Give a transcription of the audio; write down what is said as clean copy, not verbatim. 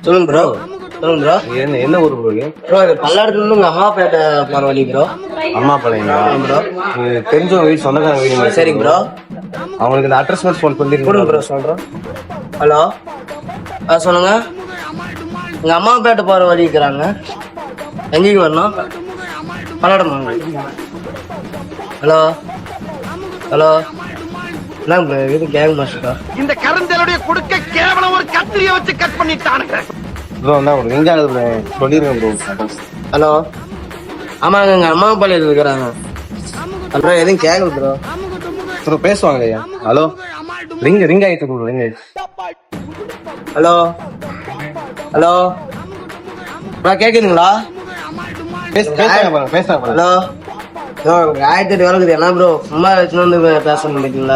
சொல்லுங்க ப்ரோ. சொல்லுங்க ப்ரோ. என்ன ஊர் ப்ரோ? ப்ரோ இது பல்லாடத்துல இருந்து உங்க அம்மாப்பேட்டை போற வழி ப்ரோ. அம்மா பாளையங்களா ப்ரோ? தெரிஞ்சவங்க வீடு, சொந்தக்காரங்க வீடு. சரிங்க ப்ரோ. அவங்களுக்கு இந்த அட்ரஸ் மட்டும் ஃபோன் கொடுங்க பண்ணிருக்கோம் ப்ரோ சொல்றோம். ஹலோ சொல்லுங்க. எங்க அம்மாப்பேட்டை போற வழி இருக்கிறாங்க. எங்கேயும் வரணும்? பல்லாடமாங்க. ஹலோ ஹலோ என்ன ப்ரோ இது கேங் மாஸ்டரா? இந்த கருந்தலுடைய கொடுக்க கேவலம் ஒரு கத்திரியை வச்சு கட் பண்ணிட்டானுங்க. ப்ரோ. என்ன ப்ரோ எங்க ஆகுது சொல்லிருங்க ப்ரோ. ஹலோ ஆமாங்க எங்க அம்மாப்பாளையத்தில் இருக்கிறாங்க. அப்புறம் எதுவும் கேட்கல ப்ரோ. ப்ரோ பேசுவாங்க ஐயா. ஹலோ ரிங் ஆயிட்டு ப்ரோ. ரிங் ஆயிட்டு. ஹலோ ஹலோ ப்ரோ கேக்குதுங்களா? பேசுறாங்க. ஹலோ 1008 வருது என்ன ப்ரோ சும்மா வச்சுன்னு வந்து பேச முடியுங்களா?